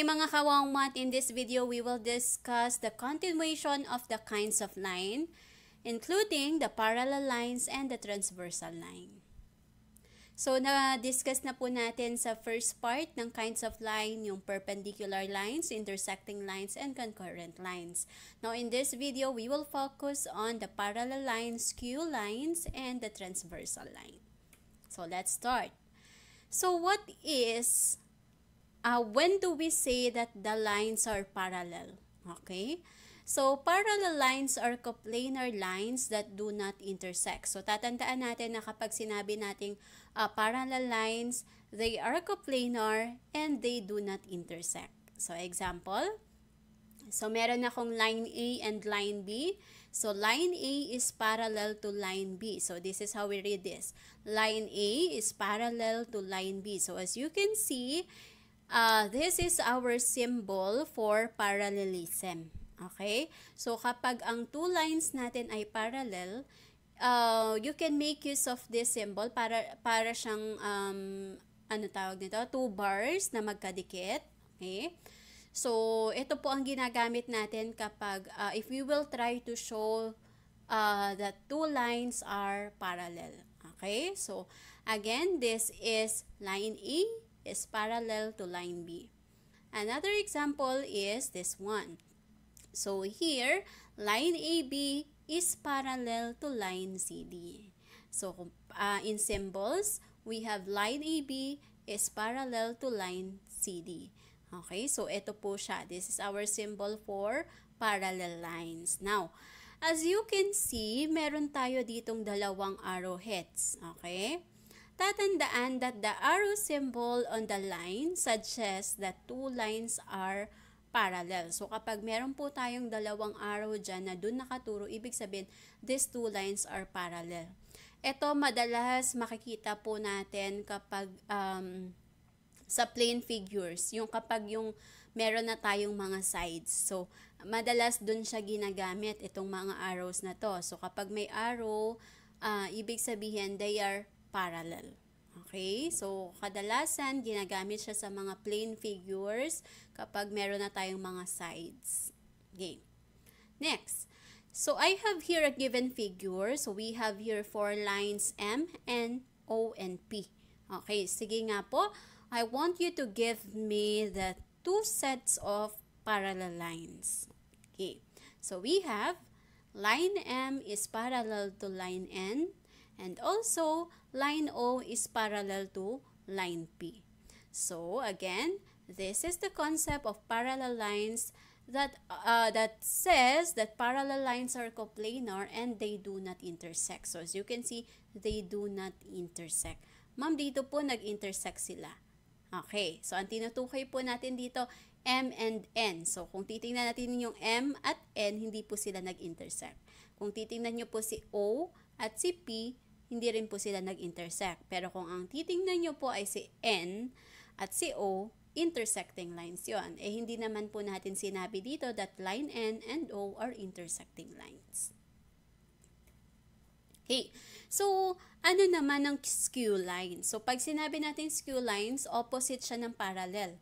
Okay, mga kawangmat, in this video, we will discuss the continuation of the kinds of line, including the parallel lines and the transversal line. So, na-discuss na po natin sa first part ng kinds of line, yung perpendicular lines, intersecting lines, and concurrent lines. Now, in this video, we will focus on the parallel lines, skew lines, and the transversal line. So, let's start. So, what is when do we say that the lines are parallel? Okay? So, parallel lines are coplanar lines that do not intersect. So, tatandaan natin na kapag sinabi nating parallel lines, they are coplanar and they do not intersect. So, example, so meron akong line A and line B. So, line A is parallel to line B. So, this is how we read this. Line A is parallel to line B. So, as you can see, this is our symbol for parallelism. Okay? So, kapag ang two lines natin ay parallel, you can make use of this symbol para siyang, ano tawag nito? Two bars na magkadikit. Okay? So, ito po ang ginagamit natin kapag, if we will try to show that two lines are parallel. Okay? So, again, this is line A is parallel to line B. Another example is this one. So here, line AB is parallel to line CD. So in symbols, we have line AB is parallel to line CD. Okay, so ito po siya. This is our symbol for parallel lines. Now, as you can see, meron tayo ditong dalawang arrowheads. Okay? Tatandaan that the arrow symbol on the line suggests that two lines are parallel. So, kapag meron po tayong dalawang arrow dyan na dun nakaturo, ibig sabihin, these two lines are parallel. Ito, madalas makikita po natin kapag sa plane figures, yung kapag yung meron na tayong mga sides. So, madalas dun siya ginagamit, itong mga arrows na to. So, kapag may arrow, ibig sabihin, they are parallel. Okay? So, kadalasan, ginagamit siya sa mga plane figures kapag meron na tayong mga sides. Okay. Next. So, I have here a given figure. So, we have here four lines M, N, O, and P. Okay. Sige nga po. I want you to give me the two sets of parallel lines. Okay. So, we have line M is parallel to line N. And also, line O is parallel to line P. So, again, this is the concept of parallel lines that says that parallel lines are coplanar and they do not intersect. So, as you can see, they do not intersect. Ma'am, dito po nag-intersect sila. Okay, so ang tinutukoy po natin dito, M and N. So, kung titingnan natin yung M at N, hindi po sila nag-intersect. Kung titingnan nyo po si O at si P, hindi rin po sila nag-intersect. Pero kung ang titingnan nyo po ay si N at si O, intersecting lines yon. Eh, hindi naman po natin sinabi dito that line N and O are intersecting lines. Okay. So, ano naman ang skew lines? So, pag sinabi natin skew lines, opposite siya ng parallel.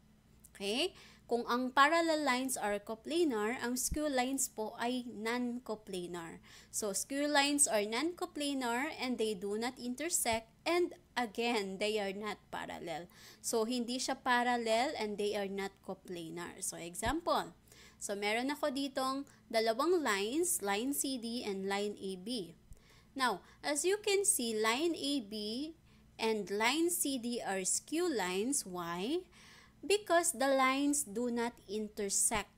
Okay? Kung ang parallel lines are coplanar, ang skew lines po ay non-coplanar. So, skew lines are non-coplanar and they do not intersect, and again, they are not parallel. So, hindi siya parallel and they are not coplanar. So, example. So, meron ako ditong dalawang lines, line CD and line AB. Now, as you can see, line AB and line CD are skew lines. Why? Because the lines do not intersect.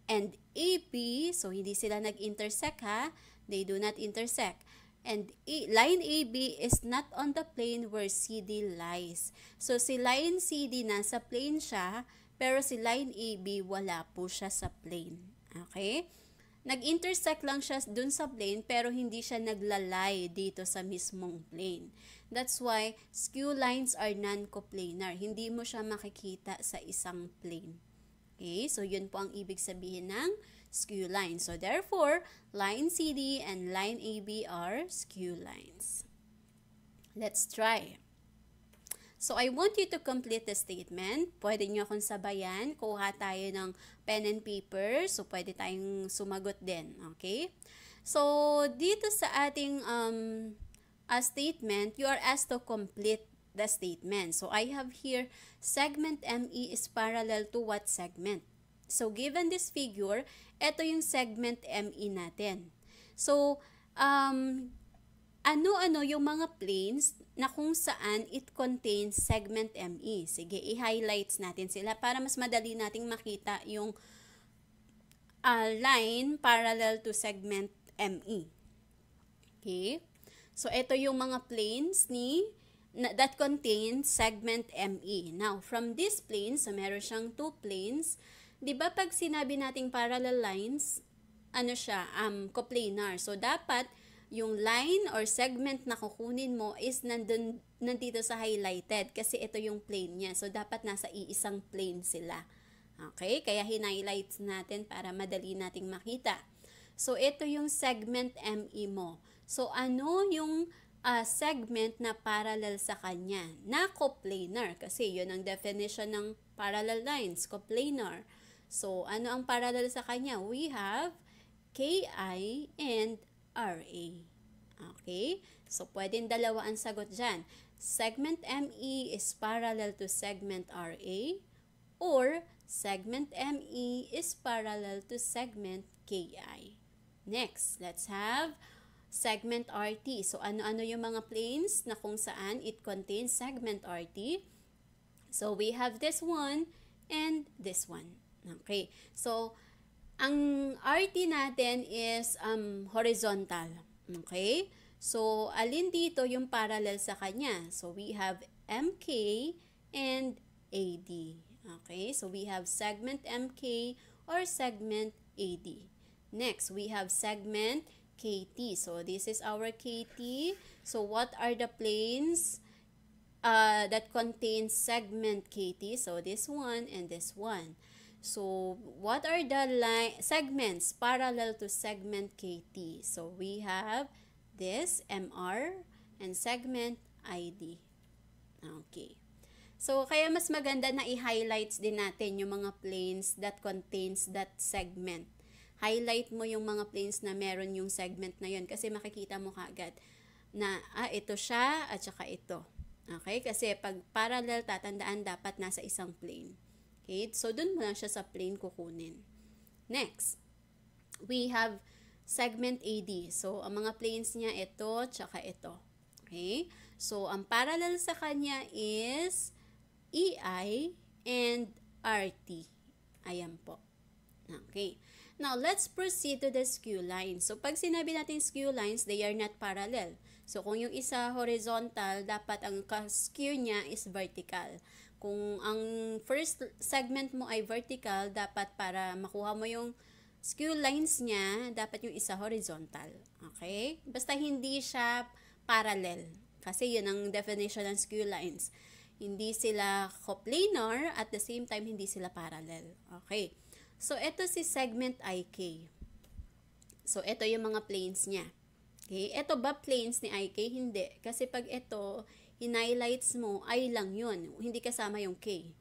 And AB, so hindi sila nag-intersect ha, they do not intersect. And line AB is not on the plane where CD lies. So si line CD nasa plane siya, pero si line AB wala po siya sa plane. Okay? Nag-intersect lang siya dun sa plane pero hindi siya naglalay dito sa mismong plane. That's why skew lines are non-coplanar. Hindi mo siya makikita sa isang plane. Okay? So, yun po ang ibig sabihin ng skew lines. So, therefore, line CD and line AB are skew lines. Let's try. So, I want you to complete the statement. Pwede nyo akong sabayan. Kuha tayo ng pen and paper. So, pwede tayong sumagot din. Okay? So, dito sa ating statement, you are asked to complete the statement. So, I have here, segment ME is parallel to what segment? So, given this figure, ito yung segment ME natin. So, ano-ano yung mga planes na kung saan it contains segment ME. Sige, i-highlights natin sila para mas madali nating makita yung line parallel to segment ME. Okay? So, ito yung mga planes that contain segment ME. Now, from this plane, so meron siyang two planes. Di ba pag sinabi nating parallel lines, ano siya, coplanar. So, dapat yung line or segment na kukunin mo is nandito sa highlighted kasi ito yung plane niya. So, dapat nasa iisang plane sila. Okay? Kaya hinighlights natin para madali nating makita. So, ito yung segment ME mo. So, ano yung segment na parallel sa kanya? Na coplanar. Kasi yun ang definition ng parallel lines, coplanar. So, ano ang parallel sa kanya? We have KI and RA. Okay? So, pwedeng dalawa ang sagot dyan. Segment ME is parallel to segment RA or segment ME is parallel to segment KI. Next, let's have segment RT. So, ano-ano yung mga planes na kung saan it contains segment RT? So, we have this one and this one. Okay. So, ang RT natin is horizontal. Okay? So, alin dito yung parallel sa kanya? So, we have MK and AD. Okay? So, we have segment MK or segment AD. Next, we have segment KT. So, this is our KT. So, what are the planes that contain segment KT? So, this one and this one. So, what are the segments parallel to segment KT? So, we have this MR and segment ID. Okay. So, kaya mas maganda na i-highlights din natin yung mga planes that contains that segment. Highlight mo yung mga planes na meron yung segment na yun kasi makikita mo kaagad na ito siya at saka ito. Okay? Kasi pag parallel, tatandaan dapat nasa isang plane. Okay? So, dun mo lang siya sa plane kukunin. Next, we have segment AD. So, ang mga planes niya ito tsaka ito. Okay? So, ang parallel sa kanya is EI and RT. Ayan po. Okay. Now, let's proceed to the skew lines. So, pag sinabi natin skew lines, they are not parallel. So, kung yung isa horizontal, dapat ang skew niya is vertical. Kung ang first segment mo ay vertical, dapat para makuha mo yung skew lines niya, dapat yung isa horizontal. Okay? Basta hindi siya parallel. Kasi yun ang definition ng skew lines. Hindi sila coplanar, at the same time, hindi sila parallel. Okay. So, ito si segment IK. So, ito yung mga planes niya. Okay? Ito ba planes ni IK? Hindi. Kasi pag ito, hinighlights mo, I lang yun. Hindi kasama yung K.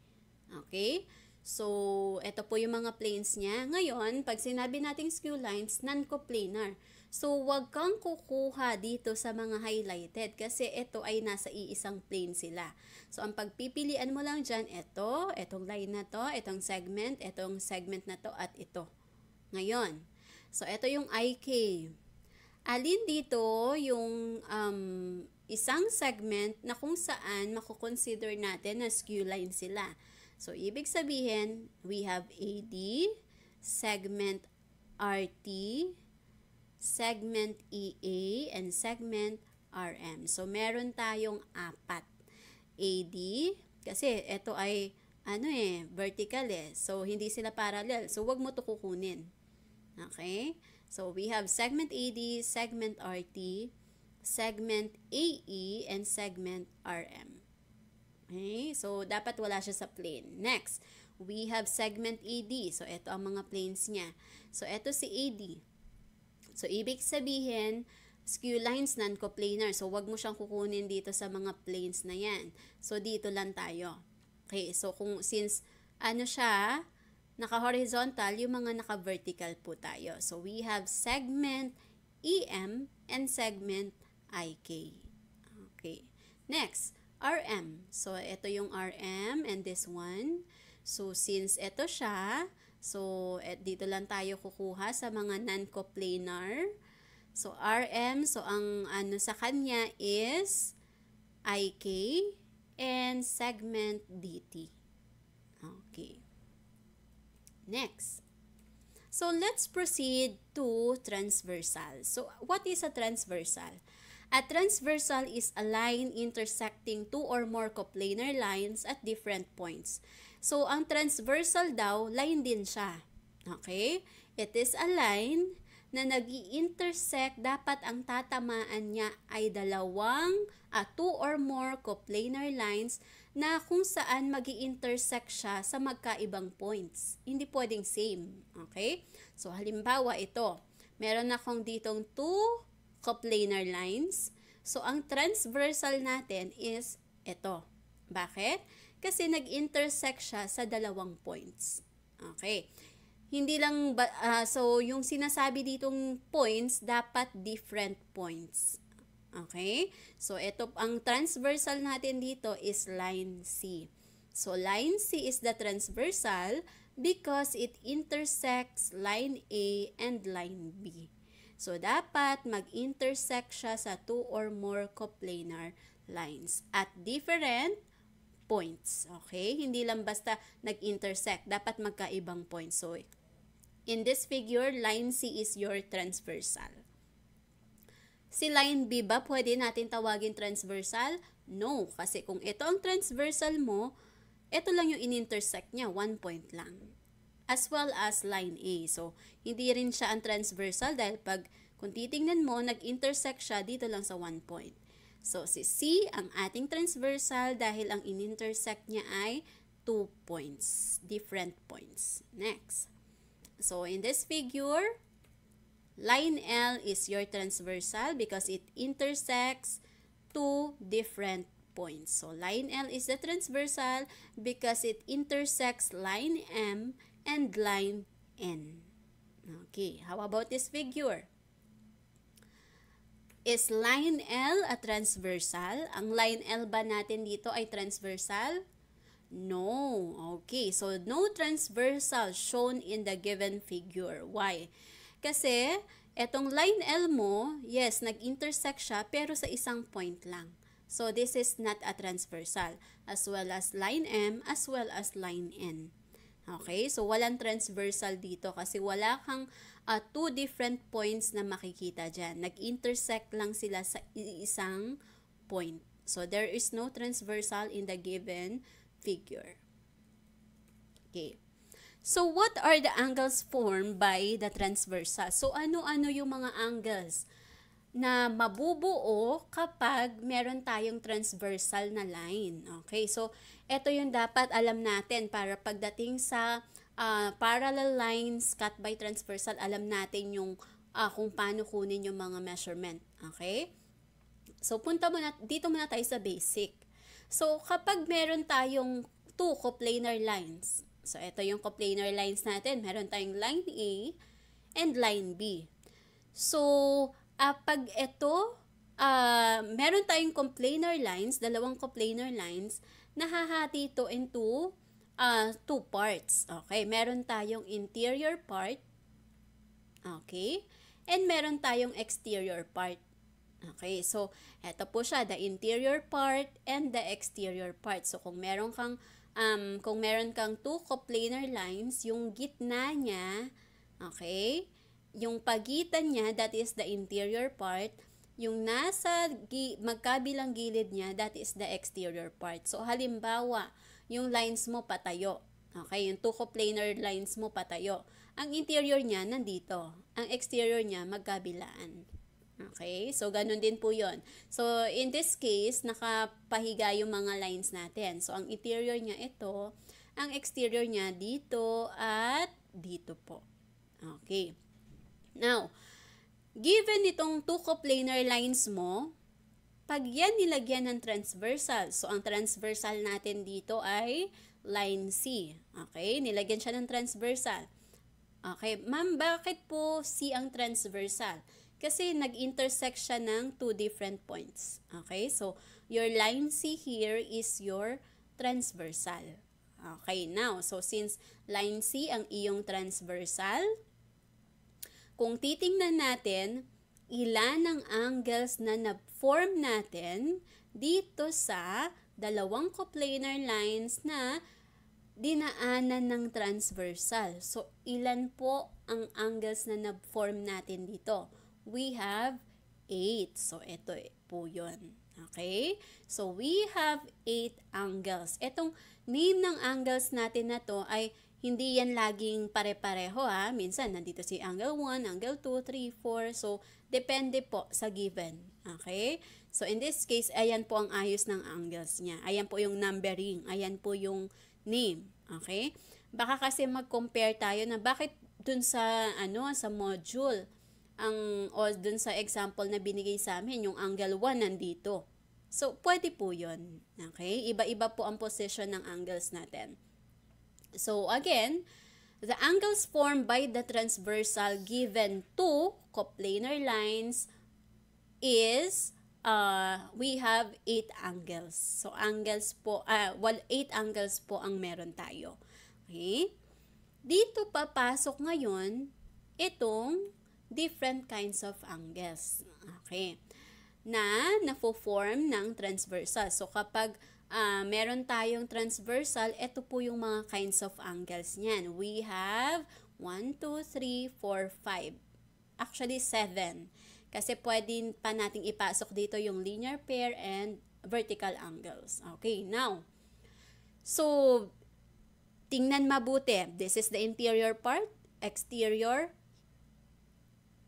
Okay? So, ito po yung mga planes niya. Ngayon, pag sinabi nating skew lines, non-coplanar. So, wag kang kukuha dito sa mga highlighted kasi ito ay nasa iisang plane sila. So, ang pagpipilian mo lang dyan, itong line na to, itong segment na to, at ito. Ngayon, so, ito yung IK. Alin dito yung isang segment na kung saan makukonsider natin na skew line sila. So, ibig sabihin, we have AD, segment RT, segment EA, and segment RM. So, meron tayong 4. AD, kasi ito ay, vertical So, hindi sila parallel. So, wag mo ito kukunin. Okay? So, we have segment AD, segment RT, segment AE, and segment RM. Okay? So, dapat wala siya sa plane. Next, we have segment AD. So, ito ang mga planes niya. So, ito si AD. So, ibig sabihin, skew lines, non-coplanar. So, wag mo siyang kukunin dito sa mga planes na yan. So, dito lang tayo. Okay, so since ano siya, naka-horizontal, yung mga naka-vertical po tayo. So, we have segment EM and segment IK. Okay. Next, RM. So, ito yung RM and this one. So, since ito siya, so, dito lang tayo kukuha sa mga non-coplanar. So, RM, so, ang ano sa kanya is IK and segment DT. Okay. Next. So, let's proceed to transversal. So, what is a transversal? A transversal is a line intersecting two or more coplanar lines at different points. So, ang transversal daw, line din siya. Okay? It is a line na nag-i-intersect, dapat ang tatamaan niya ay two or more coplanar lines na kung saan mag-i-intersect siya sa magkaibang points. Hindi pwedeng same. Okay? So, halimbawa ito. Meron akong ditong two coplanar lines. So, ang transversal natin is ito. Bakit? Kasi nag-intersect siya sa dalawang points. Okay. Hindi lang, so yung sinasabi ditong points, dapat different points. Okay? So, ito, ang transversal natin dito is line C. So, line C is the transversal because it intersects line A and line B. So, dapat mag-intersect siya sa two or more coplanar lines at different points. Okay? Hindi lang basta nag-intersect. Dapat magkaibang points. So, in this figure, line C is your transversal. Si line B ba pwede natin tawagin transversal? No. Kasi kung ito ang transversal mo, ito lang yung in-intersect niya. 1 point lang. As well as line A. So, hindi rin siya ang transversal dahil kung titingnan mo, nag-intersect siya dito lang sa 1 point. So, si C ang ating transversal dahil ang in-intersect niya ay 2 points. Different points. Next. So, in this figure, line L is your transversal because it intersects two different points. So, line L is the transversal because it intersects line M and line N. Okay, how about this figure? Is line L a transversal? Ang line L ba natin dito ay transversal? No. Okay, so no transversal shown in the given figure. Why? Kasi etong line L mo, yes, nag-intersect siya pero sa isang point lang. So this is not a transversal, as well as line M as well as line N. Okay, so walang transversal dito kasi wala kang two different points na makikita dyan. Nag-intersect lang sila sa isang point. So there is no transversal in the given figure. Okay. So what are the angles formed by the transversal? So ano-ano yung mga angles na mabubuo kapag meron tayong transversal na line? Okay, so ito yung dapat alam natin para pagdating sa parallel lines cut by transversal, alam natin yung kung paano kunin yung mga measurement. Okay? So dito muna tayo sa basic. So kapag meron tayong two coplanar lines, so ito yung coplanar lines natin, meron tayong line A and line B. So pag ito, meron tayong coplanar lines, dalawang coplanar lines, nahahati ito into two parts. Okay, meron tayong interior part, okay, and meron tayong exterior part. Okay, so ito po siya, the interior part and the exterior part. So kung meron kang two coplanar lines, yung gitna niya, okay, yung pagitan niya, that is the interior part. Yung nasa magkabilang gilid niya, that is the exterior part. So, halimbawa, yung lines mo patayo. Okay, yung two coplanar lines mo patayo. Ang interior niya, nandito. Ang exterior niya, magkabilaan. Okay, so ganun din po yun. So, in this case, nakapahiga yung mga lines natin. So, ang interior niya ito, ang exterior niya dito at dito po. Okay. Now, given itong two coplanar lines mo, pag yan nilagyan ng transversal, so ang transversal natin dito ay line C. Okay, nilagyan siya ng transversal. Okay, ma'am, bakit po C ang transversal? Kasi nag-intersect siya ng two different points. Okay, so your line C here is your transversal. Okay, now, so since line C ang iyong transversal, kung titingnan natin, ilan ang angles na na-form natin dito sa dalawang coplanar lines na dinaanan ng transversal. So, ilan po ang angles na na-form natin dito? We have 8. So, ito po yun. Okay? So, we have 8 angles. Itong name ng angles natin na to ay hindi yan laging pare-pareho ha. Minsan, nandito si angle 1, angle 2, 3, 4. So, depende po sa given. Okay? So, in this case, ayan po ang ayos ng angles niya. Ayan po yung numbering. Ayan po yung name. Okay? Baka kasi mag-compare tayo na bakit dun sa, sa module, o dun sa example na binigay sa amin, yung angle 1 nandito. So, pwede po yun. Okay? Iba-iba po ang position ng angles natin. So, again, the angles formed by the transversal given two coplanar lines is, we have 8 angles. So, angles po, 8 angles po ang meron tayo. Okay? Dito papasok ngayon itong different kinds of angles. Okay? Na nafo-form ng transversal. So, kapag meron tayong transversal, ito po yung mga kinds of angles niyan. We have 1, 2, 3, 4, 5. Actually, 7. Kasi pwede pa nating ipasok dito yung linear pair and vertical angles. Okay, now, so, tingnan mabuti. This is the interior part, exterior,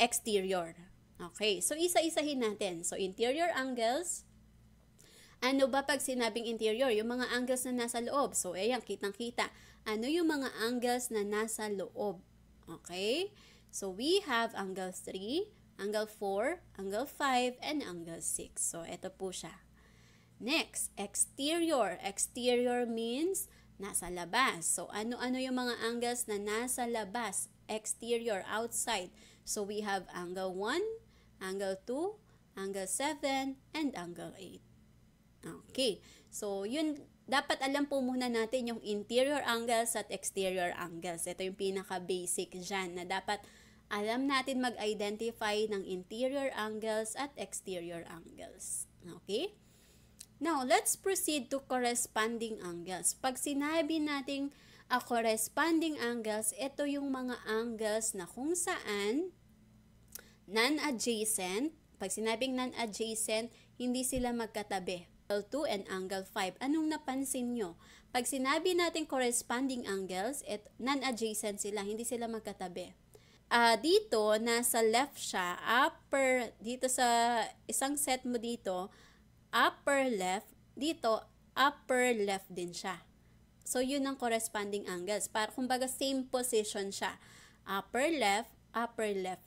exterior. Okay, so isa-isahin natin. So, interior angles. Ano ba pag sinabing interior? Yung mga angles na nasa loob. So, ayan, kitang-kita. Ano yung mga angles na nasa loob? Okay? So, we have angle 3, angle 4, angle 5, and angle 6. So, ito po siya. Next, exterior. Exterior means nasa labas. So, ano-ano yung mga angles na nasa labas? Exterior, outside. So, we have angle 1, angle 2, angle 7, and angle 8. Okay. So, yun, dapat alam po muna natin yung interior angles at exterior angles. Ito yung pinaka-basic dyan na dapat alam natin mag-identify ng interior angles at exterior angles. Okay? Now, let's proceed to corresponding angles. Pag sinabi nating corresponding angles, ito yung mga angles na kung saan non-adjacent. Pag sinabing non-adjacent, hindi sila magkatabi. Angle 2 and angle 5. Anong napansin nyo? Pag sinabi natin corresponding angles, non-adjacent sila, hindi sila magkatabi. Dito, nasa left siya, upper, dito sa isang set mo dito, upper left, dito, upper left din siya. So, yun ang corresponding angles. Para, kumbaga, same position siya. Upper left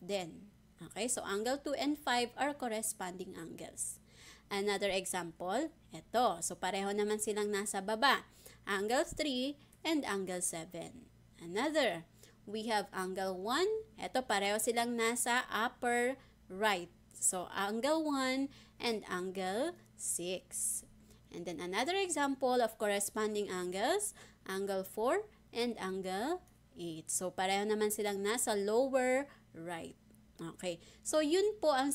din. Okay, so angle 2 and 5 are corresponding angles. Another example, ito. So, pareho naman silang nasa baba. Angle 3 and angle 7. Another, we have angle 1. Ito, pareho silang nasa upper right. So, angle 1 and angle 6. And then, another example of corresponding angles, angle 4 and angle 8. So, pareho naman silang nasa lower right. Okay. So, yun po ang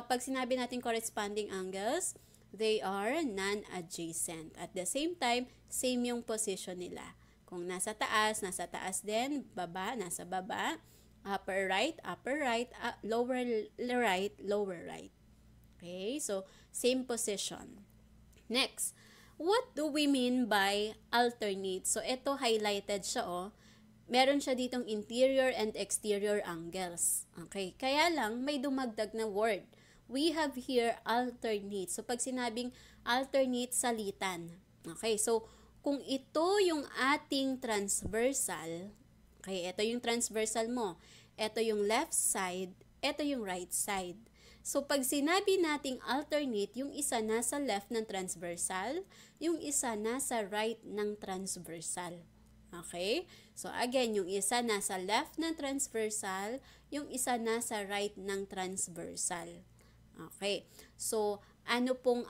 pag sinabi natin corresponding angles, they are non-adjacent. At the same time, same yung position nila. Kung nasa taas din, baba, nasa baba, upper right, lower right. Okay. So, same position. Next, what do we mean by alternate? So, ito highlighted siya, oh. Meron siya ditong interior and exterior angles. Okay, kaya lang may dumagdag na word. We have here alternate. So, pag sinabing alternate, salitan. Okay, so, kung ito yung ating transversal, okay, ito yung transversal mo. Ito yung left side, ito yung right side. So, pag sinabi nating alternate, yung isa nasa left ng transversal, yung isa nasa right ng transversal. Okay? So, again, yung isa nasa left ng transversal, yung isa nasa right ng transversal. Okay? So, ano pong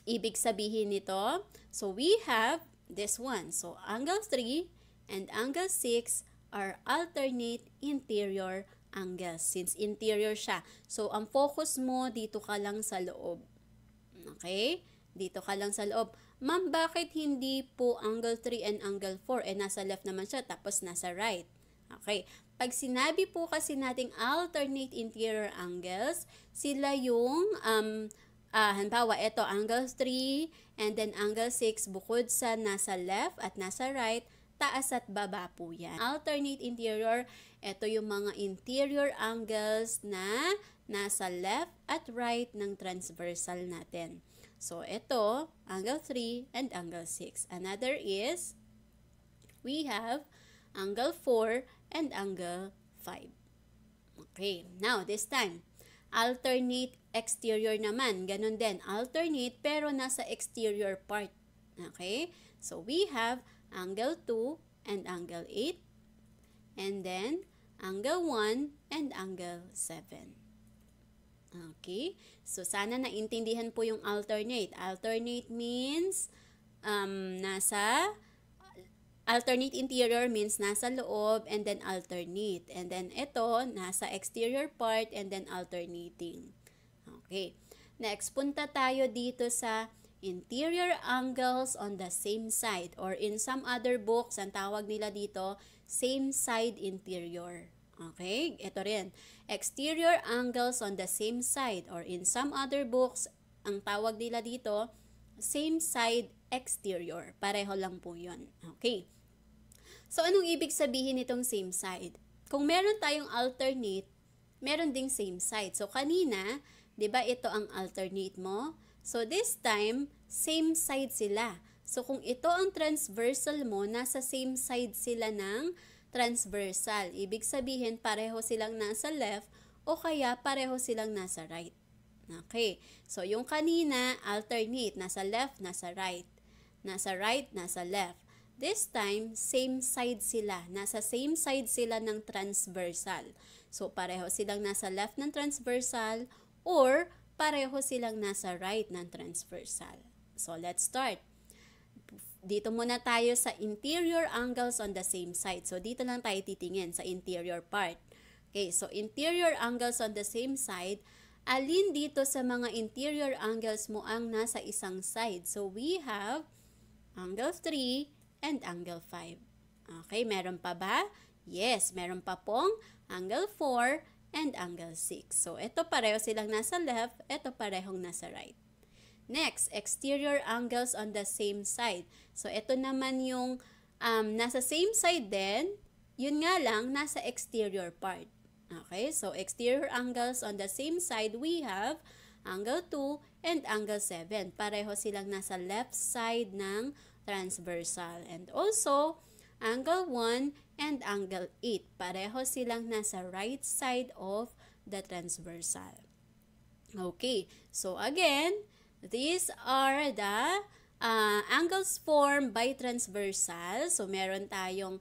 ibig sabihin nito? So, we have this one. So, angle 3 and angle 6 are alternate interior angles. Since interior siya. So, ang focus mo, dito ka lang sa loob. Okay? Dito ka lang sa loob. Ma'am, bakit hindi po angle 3 and angle 4? Nasa left naman siya, tapos nasa right. Okay. Pag sinabi po kasi nating alternate interior angles, sila yung, halimbawa, ito, angle 3 and then angle 6, bukod sa nasa left at nasa right, taas at baba po yan. Alternate interior, ito yung mga interior angles na nasa left at right ng transversal natin. So, ito, angle 3 and angle 6. Another is, we have angle 4 and angle 5. Okay, now this time, alternate exterior naman. Ganon din, alternate pero nasa exterior part. Okay, so we have angle 2 and angle 8. And then, angle 1 and angle 7. Okay, so sana naintindihan po yung alternate. Alternate means alternate interior means nasa loob and then alternate. And then ito, nasa exterior part and then alternating. Okay, next punta tayo dito sa interior angles on the same side, or in some other books, ang tawag nila dito, same side interior. Okay, ito rin. Exterior angles on the same side, or in some other books, ang tawag nila dito, same side exterior. Pareho lang po yun. Okay. So, anong ibig sabihin nitong same side? Kung meron tayong alternate, meron ding same side. So, kanina, di ba ito ang alternate mo? So, this time, same side sila. So, kung ito ang transversal mo, nasa same side sila ng transversal. Ibig sabihin, pareho silang nasa left o kaya pareho silang nasa right. Okay. So, yung kanina, alternate. Nasa left, nasa right. Nasa right, nasa left. This time, same side sila. Nasa same side sila ng transversal. So, pareho silang nasa left ng transversal or pareho silang nasa right ng transversal. So, let's start. Dito muna tayo sa interior angles on the same side. So, dito lang tayo titingin sa interior part. Okay, so interior angles on the same side. Alin dito sa mga interior angles mo ang nasa isang side? So, we have angle 3 and angle 5. Okay, meron pa ba? Yes, meron pa pong angle 4 and angle 6. So, ito pareho silang nasa left, ito parehong nasa right. Next, exterior angles on the same side. So, ito naman yung nasa same side din, yun nga lang, nasa exterior part. Okay, so exterior angles on the same side, we have angle 2 and angle 7. Pareho silang nasa left side ng transversal. And also, angle 1 and angle 8. Pareho silang nasa right side of the transversal. Okay, so again, these are the angles formed by transversal. So, meron tayong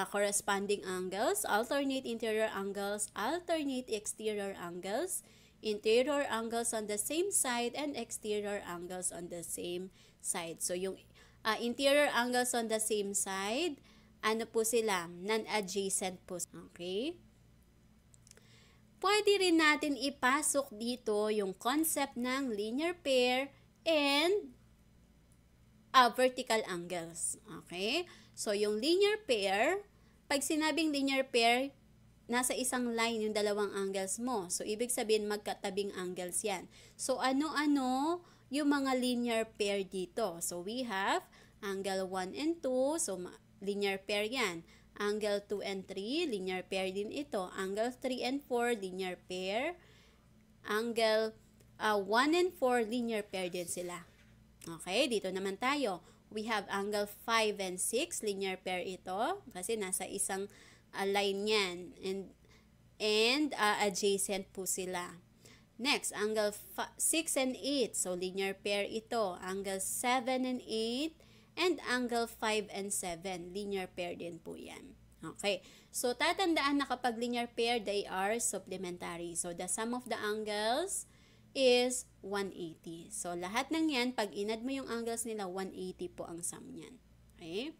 corresponding angles, alternate interior angles, alternate exterior angles, interior angles on the same side, and exterior angles on the same side. So, yung interior angles on the same side, ano po sila? Non-adjacent po. Okay? Pwede rin natin ipasok dito yung concept ng linear pair and vertical angles. Okay? So, yung linear pair, pag sinabing linear pair, nasa isang line yung dalawang angles mo. So, ibig sabihin magkatabing angles yan. So, ano-ano yung mga linear pair dito? So, we have angle 1 and 2. So, linear pair yan. Angle 2 and 3, linear pair din ito. Angle 3 and 4, linear pair. Angle 1 and 4, linear pair din sila. Okay, dito naman tayo. We have angle 5 and 6, linear pair ito. Kasi nasa isang line yan. And and adjacent po sila. Next, angle 6 and 8. So, linear pair ito. Angle 7 and 8 and angle 5 and 7. Linear pair din po yan. Okay. So, tatandaan na kapag linear pair, they are supplementary. So, the sum of the angles is 180. So, lahat ng yan, pag inad mo yung angles nila, 180 po ang sum niyan. Okay?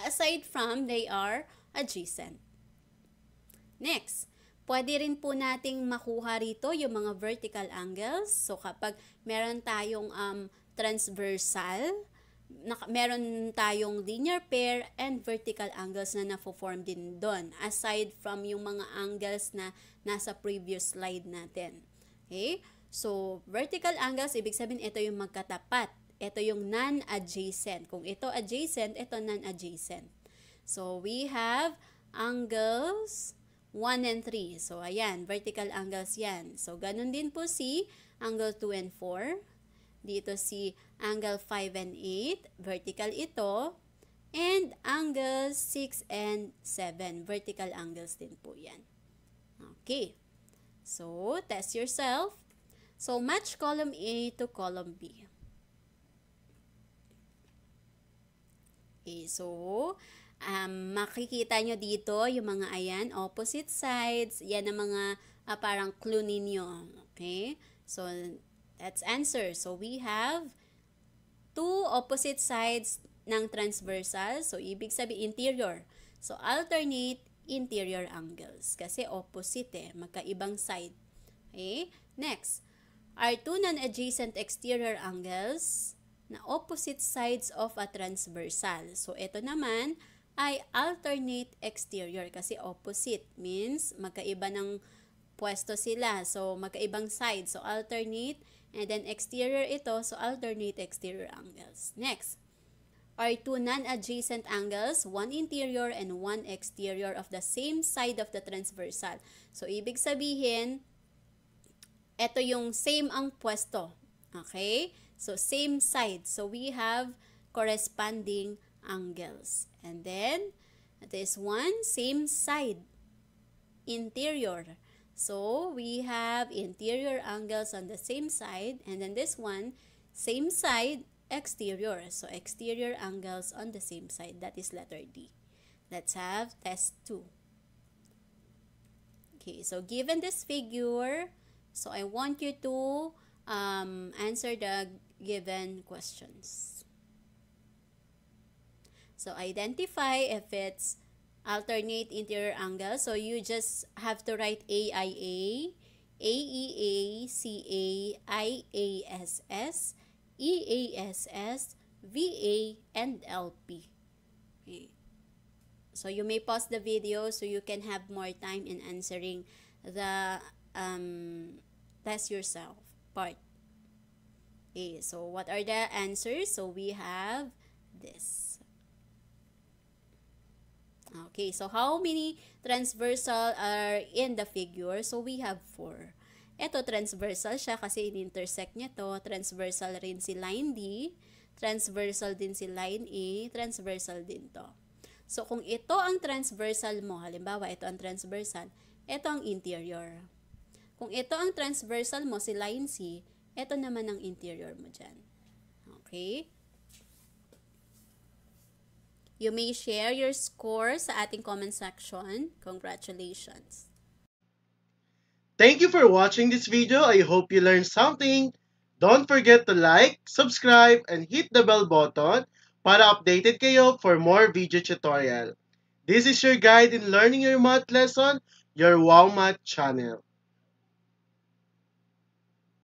Aside from, they are adjacent. Next, pwede rin po nating makuha rito yung mga vertical angles. So, kapag meron tayong transversal, meron tayong linear pair and vertical angles na na-form din doon. Aside from yung mga angles na nasa previous slide natin. Okay? So, vertical angles, ibig sabihin ito yung magkatapat. Ito yung non-adjacent. Kung ito adjacent, ito non-adjacent. So, we have angles 1 and 3. So, ayan, vertical angles yan. So, ganun din po si angle 2 and 4. Dito si angle 5 and 8. Vertical ito. And angle 6 and 7. Vertical angles din po yan. Okay. So, test yourself. So, match column A to column B. Okay, so, makikita nyo dito yung mga ayan, opposite sides. Yan ang mga parang clue ninyo. Okay? So, that's answer. So, we have two opposite sides ng transversal. So, ibig sabihin interior. So, alternate interior angles. Kasi opposite magkaibang side. Okay? Next, are two non-adjacent exterior angles na opposite sides of a transversal. So, ito naman ay alternate exterior kasi opposite means magkaiba ng pwesto sila. So, magkaibang side. So, alternate and then exterior ito. So, alternate exterior angles. Next, are two non-adjacent angles, one interior and one exterior of the same side of the transversal. So, ibig sabihin, ito yung same ang pwesto. Okay? So, same side. So, we have corresponding angles. And then, this one, same side, interior. So, we have interior angles on the same side. And then this one, same side, exterior. So, exterior angles on the same side. That is letter D. Let's have test 2. Okay, so given this figure, so I want you to answer the given questions. So, identify if it's alternate interior angle. So, you just have to write AIA, AEA, CA, IASS, EASS, VA, and LP. Okay. So, you may pause the video so you can have more time in answering the test yourself part. Okay, so what are the answers? So, we have this. Okay, so how many transversal are in the figure? So, we have 4. Ito, transversal siya kasi in-intersect niya to. Transversal rin si line D. Transversal din si line E. Transversal din to. So, kung ito ang transversal mo, halimbawa, ito ang transversal, ito ang interior. Kung ito ang transversal mo, si line C, ito naman ang interior mo dyan. Okay? You may share your score sa ating comment section. Congratulations! Thank you for watching this video. I hope you learned something. Don't forget to like, subscribe, and hit the bell button para updated kayo for more video tutorial. This is your guide in learning your math lesson, your Wow Math channel.